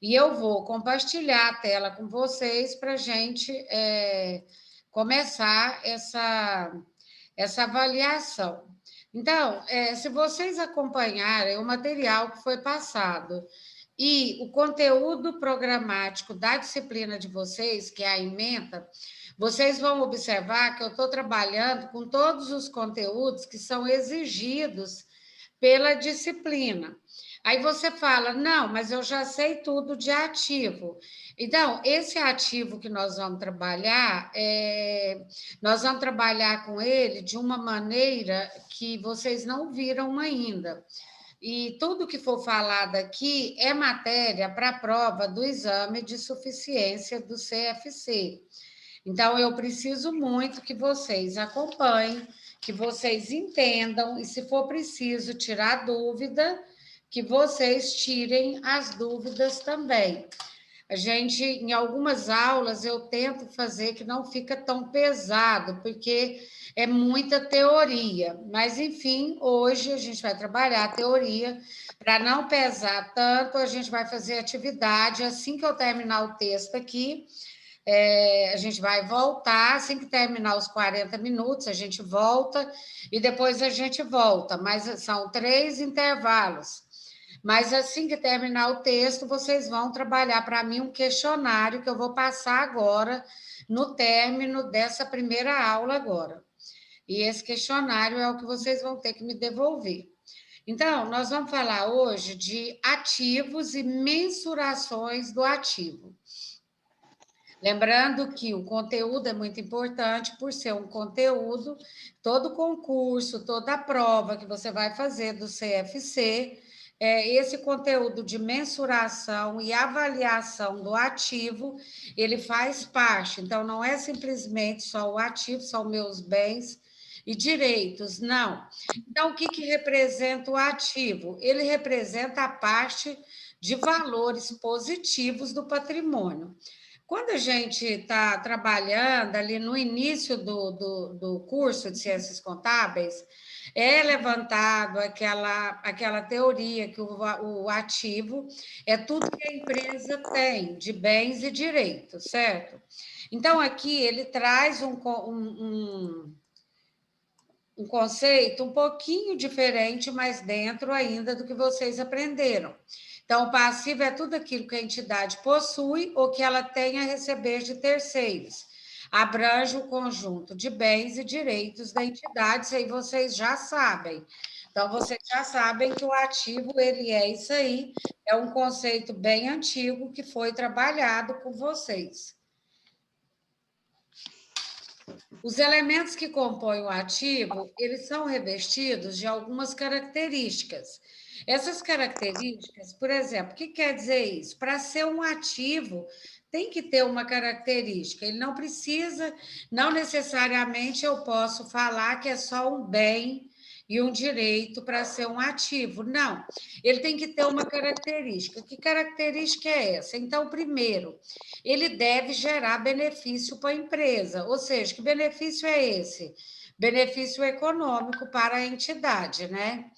e eu vou compartilhar a tela com vocês para a gente começar essa avaliação. Então, se vocês acompanharem o material que foi passado e o conteúdo programático da disciplina de vocês, que é a ementa, vocês vão observar que eu estou trabalhando com todos os conteúdos que são exigidos pela disciplina. Aí você fala, não, mas eu já sei tudo de ativo. Então, esse ativo que nós vamos trabalhar com ele de uma maneira que vocês não viram ainda. E tudo que for falado aqui é matéria para a prova do exame de suficiência do CFC. Então, eu preciso muito que vocês acompanhem, que vocês entendam, e se for preciso tirar dúvida, que vocês tirem as dúvidas também. A gente, em algumas aulas, eu tento fazer que não fica tão pesado, porque é muita teoria. Mas, enfim, hoje a gente vai trabalhar a teoria. Para não pesar tanto, a gente vai fazer atividade. Assim que eu terminar o texto aqui, a gente vai voltar. Assim que terminar os 40 minutos, a gente volta e depois a gente volta. Mas são 3 intervalos. Mas assim que terminar o texto, vocês vão trabalhar para mim um questionário que eu vou passar agora, no término dessa primeira aula agora. E esse questionário é o que vocês vão ter que me devolver. Então, nós vamos falar hoje de ativos e mensurações do ativo. Lembrando que o conteúdo é muito importante, por ser um conteúdo, todo concurso, toda prova que você vai fazer do CFC, esse conteúdo de mensuração e avaliação do ativo, ele faz parte. Então, não é simplesmente só o ativo, são meus bens e direitos, não. Então, o que representa o ativo? Ele representa a parte de valores positivos do patrimônio. Quando a gente está trabalhando ali no início do curso de Ciências Contábeis, é levantado aquela teoria que o ativo é tudo que a empresa tem de bens e direitos, certo? Então, aqui ele traz um conceito um pouquinho diferente, mas dentro ainda do que vocês aprenderam. Então, o passivo é tudo aquilo que a entidade possui ou que ela tem a receber de terceiros. Abrange o conjunto de bens e direitos da entidade, isso aí vocês já sabem. Então, vocês já sabem que o ativo, ele é isso aí, é um conceito bem antigo que foi trabalhado com vocês. Os elementos que compõem o ativo, eles são revestidos de algumas características. Essas características, por exemplo, o que quer dizer isso? Para ser um ativo, tem que ter uma característica. Ele não precisa, não necessariamente eu posso falar que é só um bem e um direito para ser um ativo. Não, ele tem que ter uma característica. Que característica é essa? Então, primeiro, ele deve gerar benefício para a empresa. Ou seja, que benefício é esse? Benefício econômico para a entidade, né?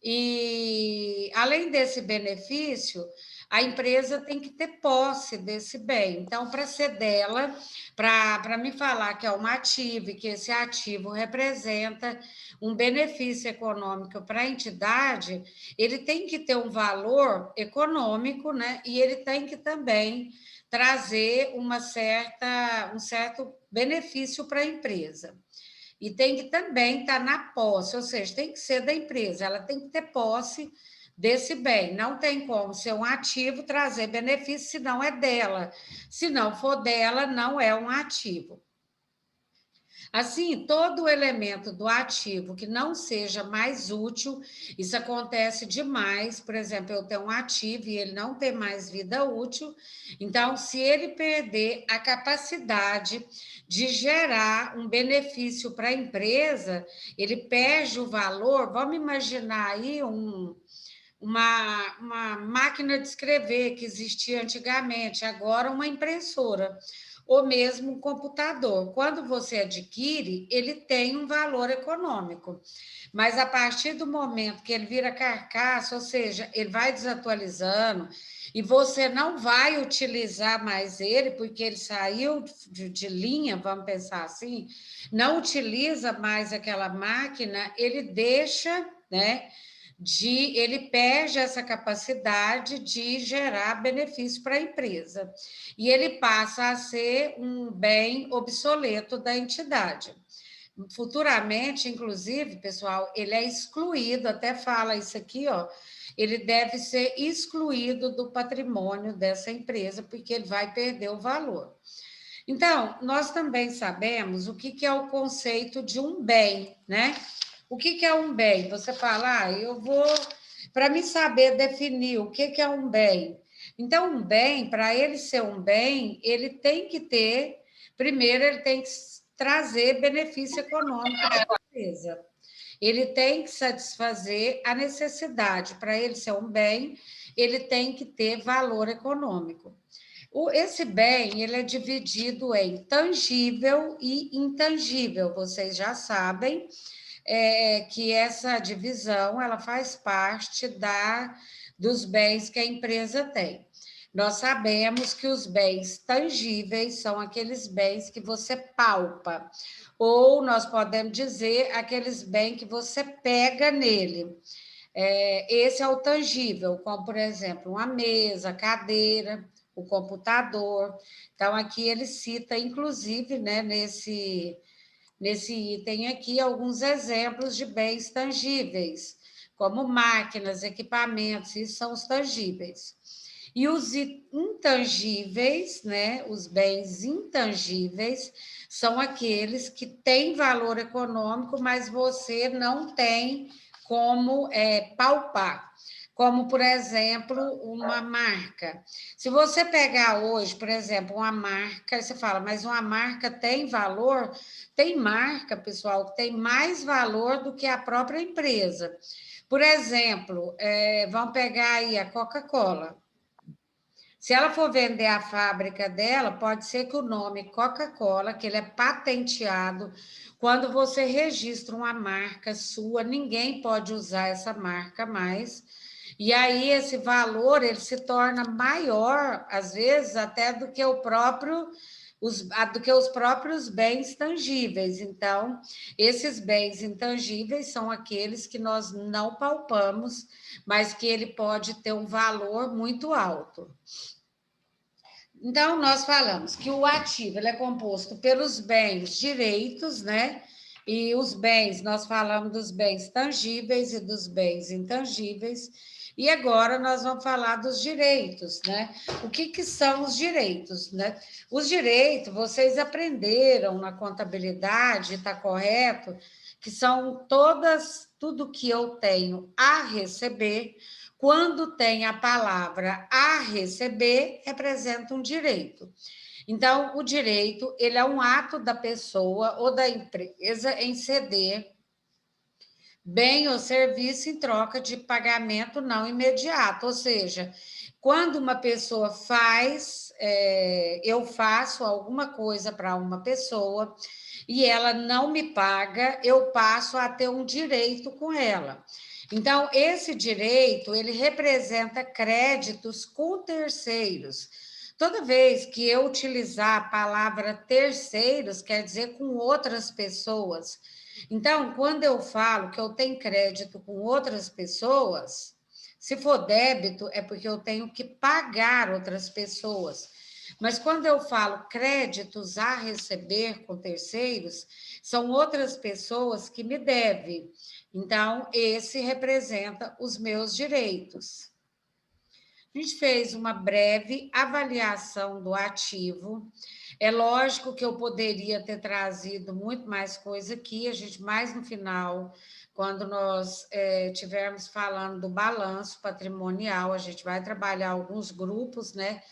E, além desse benefício, a empresa tem que ter posse desse bem. Então, para ser dela, para me falar que é um ativo e que esse ativo representa um benefício econômico para a entidade, ele tem que ter um valor econômico, né? E ele tem que também trazer um certo benefício para a empresa. E tem que também estar na posse, ou seja, tem que ser da empresa, ela tem que ter posse desse bem. Não tem como ser um ativo trazer benefício se não é dela. Se não for dela, não é um ativo. Assim, todo elemento do ativo que não seja mais útil, isso acontece demais. Por exemplo, eu tenho um ativo e ele não tem mais vida útil. Então, se ele perder a capacidade de gerar um benefício para a empresa, ele perde o valor. Vamos imaginar aí uma máquina de escrever que existia antigamente, agora uma impressora. ou mesmo um computador. Quando você adquire, ele tem um valor econômico, mas a partir do momento que ele vira carcaça, ou seja, ele vai desatualizando e você não vai utilizar mais ele, porque ele saiu de linha, vamos pensar assim, não utiliza mais aquela máquina, ele deixa, né? Ele perde essa capacidade de gerar benefício para a empresa. E ele passa a ser um bem obsoleto da entidade. Futuramente, inclusive, pessoal, ele é excluído, até fala isso aqui, ó, ele deve ser excluído do patrimônio dessa empresa, porque ele vai perder o valor. Então, nós também sabemos o que é o conceito de um bem, né? O que é um bem? Você fala, eu vou, para me saber definir o que é um bem. Então, um bem, para ele ser um bem, ele tem que ter, primeiro, ele tem que trazer benefício econômico para a empresa. Ele tem que satisfazer a necessidade. Para ele ser um bem, ele tem que ter valor econômico. Esse bem ele é dividido em tangível e intangível. Vocês já sabem que essa divisão ela faz parte dos bens que a empresa tem. Nós sabemos que os bens tangíveis são aqueles bens que você palpa, ou nós podemos dizer aqueles bens que você pega nele. Esse é o tangível, como, por exemplo, uma mesa, cadeira, o computador. Então, aqui ele cita, inclusive, né, nesse item aqui, alguns exemplos de bens tangíveis, como máquinas, equipamentos, isso são os tangíveis. E os intangíveis, né, os bens intangíveis, são aqueles que têm valor econômico, mas você não tem como palpar. Como, por exemplo, uma marca. Se você pegar hoje, por exemplo, uma marca, você fala, mas uma marca tem valor? Tem marca, pessoal, que tem mais valor do que a própria empresa. Por exemplo, vamos pegar aí a Coca-Cola. Se ela for vender a fábrica dela, pode ser que o nome Coca-Cola, que ele é patenteado, quando você registra uma marca sua, ninguém pode usar essa marca mais. E aí esse valor ele se torna maior, às vezes, até do que os próprios bens tangíveis. Então, esses bens intangíveis são aqueles que nós não palpamos, mas que ele pode ter um valor muito alto. Então, nós falamos que o ativo ele é composto pelos bens direitos, né? E os bens, nós falamos dos bens tangíveis e dos bens intangíveis. E agora nós vamos falar dos direitos, né? O que são os direitos, né? Os direitos, vocês aprenderam na contabilidade, está correto? Que são tudo que eu tenho a receber. Quando tem a palavra a receber, representa um direito. Então, o direito, ele é um ato da pessoa ou da empresa em ceder bem ou serviço em troca de pagamento não imediato. Ou seja, quando uma pessoa eu faço alguma coisa para uma pessoa e ela não me paga, eu passo a ter um direito com ela. Então, esse direito, ele representa créditos com terceiros. Toda vez que eu utilizar a palavra terceiros, quer dizer com outras pessoas. Então, quando eu falo que eu tenho crédito com outras pessoas, se for débito, é porque eu tenho que pagar outras pessoas. Mas quando eu falo créditos a receber com terceiros, são outras pessoas que me devem. Então, esse representa os meus direitos. A gente fez uma breve avaliação do ativo. É lógico que eu poderia ter trazido muito mais coisa aqui, a gente mais no final, quando nós estivermos falando do balanço patrimonial, a gente vai trabalhar alguns grupos, né?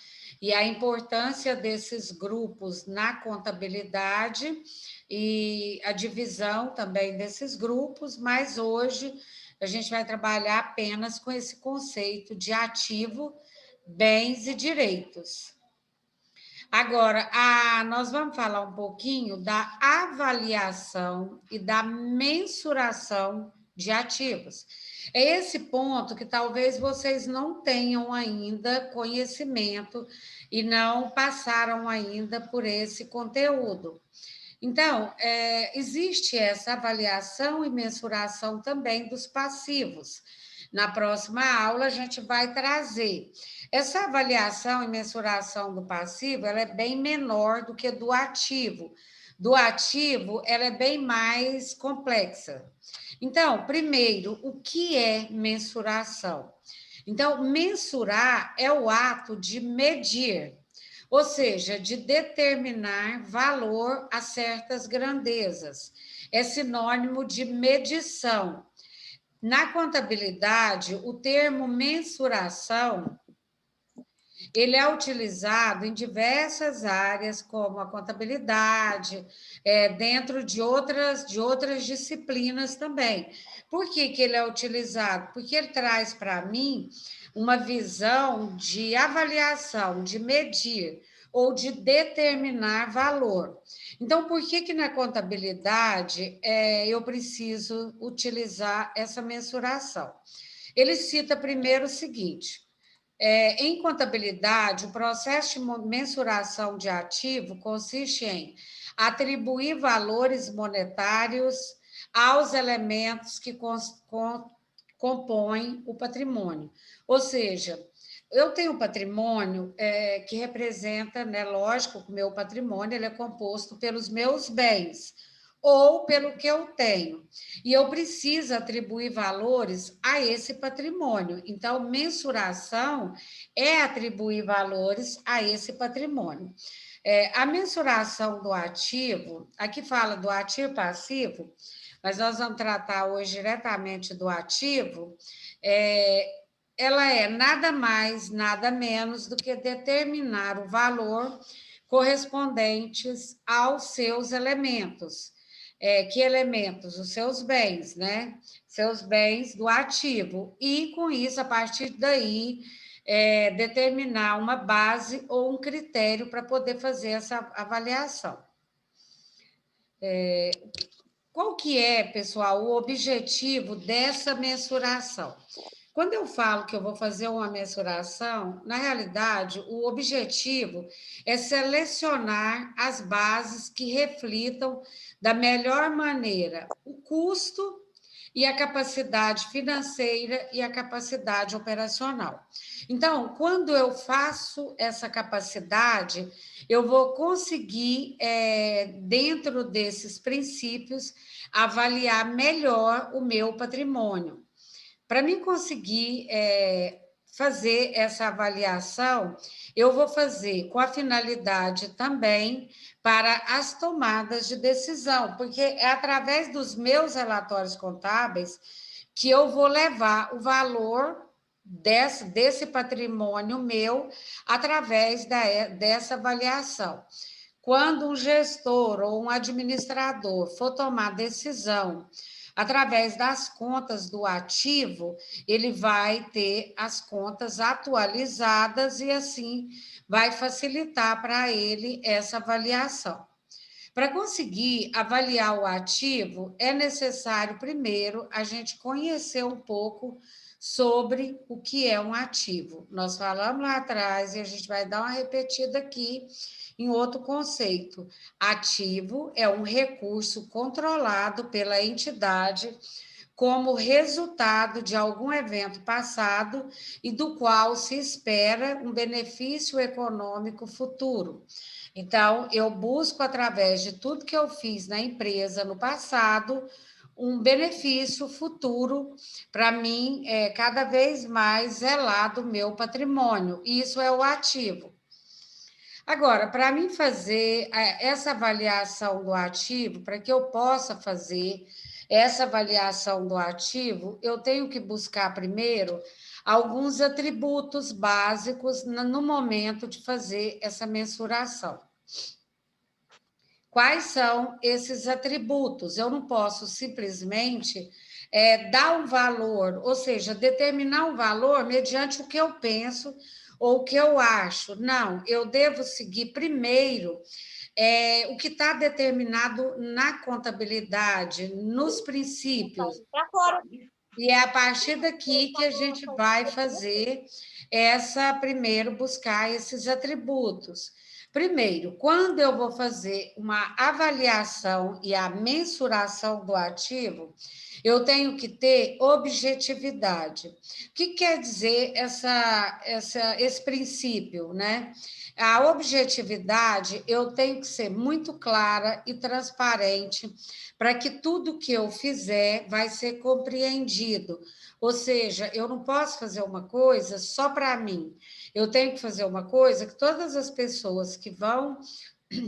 E a importância desses grupos na contabilidade e a divisão também desses grupos, mas hoje a gente vai trabalhar apenas com esse conceito de ativo, bens e direitos. Agora, nós vamos falar um pouquinho da avaliação e da mensuração de ativos. É esse ponto que talvez vocês não tenham ainda conhecimento e não passaram ainda por esse conteúdo. Então, existe essa avaliação e mensuração também dos passivos. Na próxima aula, a gente vai trazer. Essa avaliação e mensuração do passivo, ela é bem menor do que do ativo. Do ativo, ela é bem mais complexa. Então, primeiro, o que é mensuração? Então, mensurar é o ato de medir, ou seja, de determinar valor a certas grandezas. É sinônimo de medição. Na contabilidade, o termo mensuração, ele é utilizado em diversas áreas, como a contabilidade, dentro de outras disciplinas também. Por que ele é utilizado? Porque ele traz para mim uma visão de avaliação, de medir ou de determinar valor. Então, por que na contabilidade eu preciso utilizar essa mensuração? Ele cita primeiro o seguinte: em contabilidade, o processo de mensuração de ativo consiste em atribuir valores monetários aos elementos que compõem o patrimônio. Ou seja, eu tenho um patrimônio que representa, né, lógico, que o meu patrimônio ele é composto pelos meus bens ou pelo que eu tenho. E eu preciso atribuir valores a esse patrimônio. Então, mensuração é atribuir valores a esse patrimônio. A mensuração do ativo, aqui fala do ativo passivo, mas nós vamos tratar hoje diretamente do ativo, ela é nada mais, nada menos do que determinar o valor correspondentes aos seus elementos. Que elementos? Os seus bens, né? Seus bens do ativo. E, com isso, a partir daí, determinar uma base ou um critério para poder fazer essa avaliação. Qual que é, pessoal, o objetivo dessa mensuração? Quando eu falo que eu vou fazer uma mensuração, na realidade, o objetivo é selecionar as bases que reflitam da melhor maneira o custo e a capacidade financeira e a capacidade operacional. Então, quando eu faço essa capacidade, eu vou conseguir, dentro desses princípios, avaliar melhor o meu patrimônio. Para mim conseguir fazer essa avaliação, eu vou fazer com a finalidade também para as tomadas de decisão, porque é através dos meus relatórios contábeis que eu vou levar o valor desse patrimônio meu através dessa avaliação. Quando um gestor ou um administrador for tomar decisão através das contas do ativo, ele vai ter as contas atualizadas e assim vai facilitar para ele essa avaliação. Para conseguir avaliar o ativo, é necessário primeiro a gente conhecer um pouco sobre o que é um ativo. Nós falamos lá atrás e a gente vai dar uma repetida aqui em outro conceito. Ativo é um recurso controlado pela entidade como resultado de algum evento passado e do qual se espera um benefício econômico futuro. Então, eu busco, através de tudo que eu fiz na empresa no passado, um benefício futuro para mim, cada vez mais zelar do meu patrimônio. Isso é o ativo. Agora, para mim fazer essa avaliação do ativo, para que eu possa fazer essa avaliação do ativo, eu tenho que buscar primeiro alguns atributos básicos no momento de fazer essa mensuração. Quais são esses atributos? Eu não posso simplesmente dar um valor, ou seja, determinar um valor mediante o que eu penso, ou o que eu acho. Não, eu devo seguir primeiro o que está determinado na contabilidade, nos princípios. E é a partir daqui que a gente vai fazer primeiro, buscar esses atributos. Primeiro, quando eu vou fazer uma avaliação e a mensuração do ativo, eu tenho que ter objetividade. O que quer dizer esse princípio, né? A objetividade, eu tenho que ser muito clara e transparente para que tudo que eu fizer vai ser compreendido. Ou seja, eu não posso fazer uma coisa só para mim. Eu tenho que fazer uma coisa que todas as pessoas que vão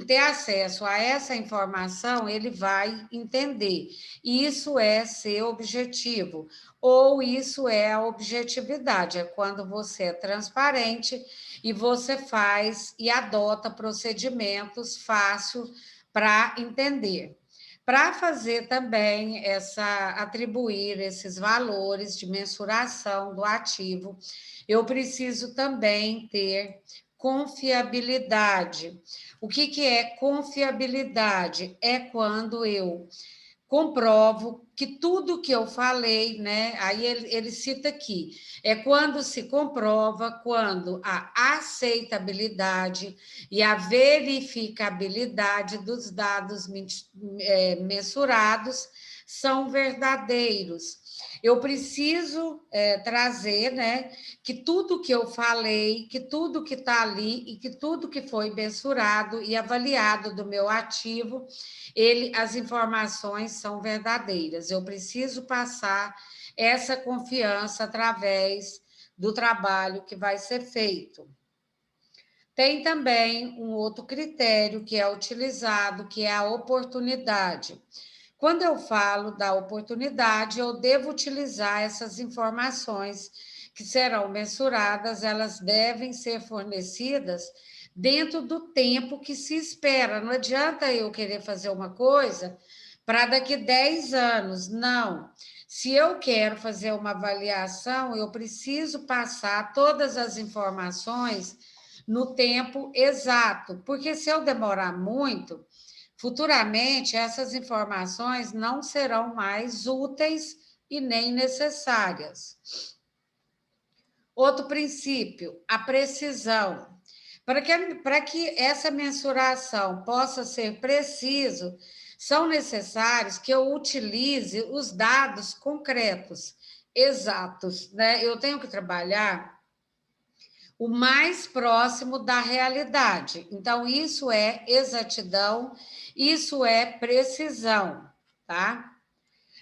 ter acesso a essa informação, ele vai entender. Isso é ser objetivo, ou isso é a objetividade, é quando você é transparente e você faz e adota procedimentos fácil para entender. Para fazer também atribuir esses valores de mensuração do ativo, eu preciso também ter confiabilidade. O que é confiabilidade? É quando eu comprovo que tudo que eu falei, né? Aí ele cita aqui, é quando se comprova, quando a aceitabilidade e a verificabilidade dos dados mensurados são verdadeiros. Eu preciso trazer, né, que tudo que eu falei, que tudo que está ali e que tudo que foi mensurado e avaliado do meu ativo, as informações são verdadeiras. Eu preciso passar essa confiança através do trabalho que vai ser feito. Tem também um outro critério que é utilizado, que é a oportunidade. Quando eu falo da oportunidade, eu devo utilizar essas informações que serão mensuradas, elas devem ser fornecidas dentro do tempo que se espera. Não adianta eu querer fazer uma coisa para daqui 10 anos, não. Se eu quero fazer uma avaliação, eu preciso passar todas as informações no tempo exato, porque se eu demorar muito, futuramente essas informações não serão mais úteis e nem necessárias. Outro princípio, a precisão. Para que essa mensuração possa ser preciso, são necessários que eu utilize os dados concretos, exatos, né? Eu tenho que trabalhar o mais próximo da realidade. Então, isso é exatidão, isso é precisão, tá?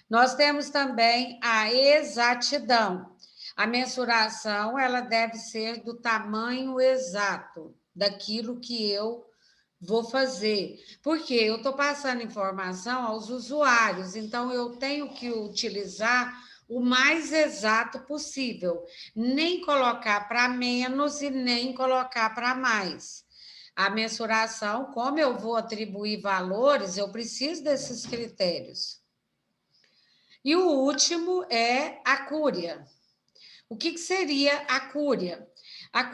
Nós temos também a exatidão. A mensuração, ela deve ser do tamanho exato daquilo que eu vou fazer, porque eu estou passando informação aos usuários, então eu tenho que utilizar o mais exato possível, nem colocar para menos e nem colocar para mais. A mensuração, como eu vou atribuir valores, eu preciso desses critérios. E o último é a cúria. O que seria a cúria? A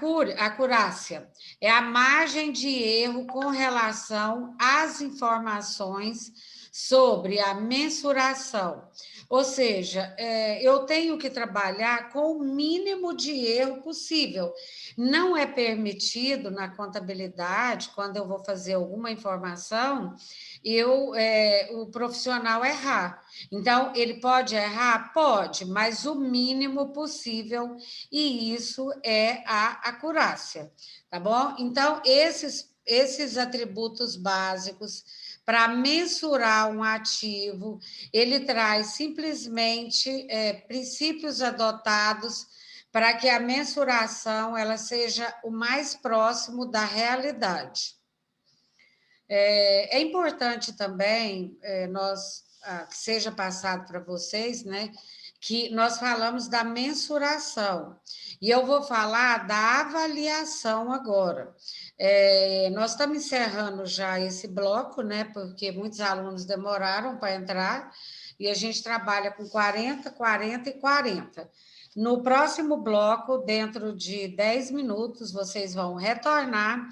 acurácia é a margem de erro com relação às informações sobre a mensuração. Ou seja, eu tenho que trabalhar com o mínimo de erro possível. Não é permitido na contabilidade, quando eu vou fazer alguma informação, o profissional errar. Então, ele pode errar? Pode, mas o mínimo possível, e isso é a acurácia, tá bom? Então, esses atributos básicos para mensurar um ativo, ele traz simplesmente princípios adotados para que a mensuração ela seja o mais próximo da realidade. É importante também que seja passado para vocês, né, que nós falamos da mensuração, e eu vou falar da avaliação agora. Nós estamos encerrando já esse bloco, né, porque muitos alunos demoraram para entrar, e a gente trabalha com 40, 40 e 40. No próximo bloco, dentro de 10 minutos, vocês vão retornar.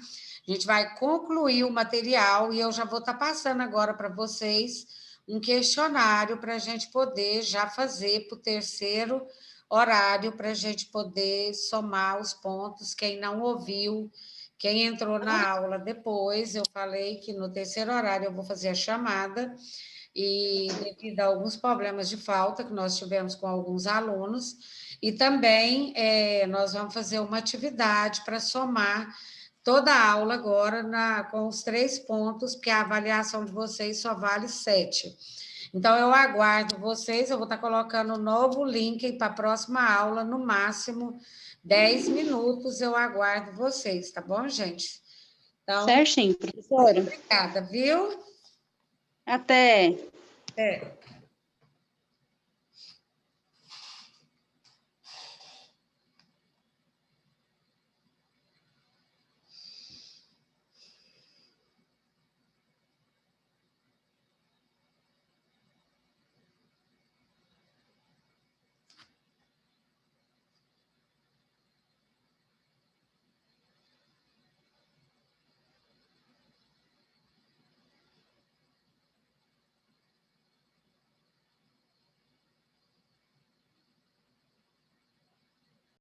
A gente vai concluir o material e eu já vou estar passando agora para vocês um questionário para a gente poder já fazer para o terceiro horário, para a gente poder somar os pontos. Quem não ouviu, quem entrou na aula depois, eu falei que no terceiro horário eu vou fazer a chamada e devido a alguns problemas de falta que nós tivemos com alguns alunos, e também nós vamos fazer uma atividade para somar toda a aula agora com os 3 pontos, porque a avaliação de vocês só vale 7. Então, eu aguardo vocês, eu vou estar colocando um novo link para a próxima aula, no máximo 10 minutos, eu aguardo vocês, tá bom, gente? Então, Certinho, professora. obrigada, viu? Até. É.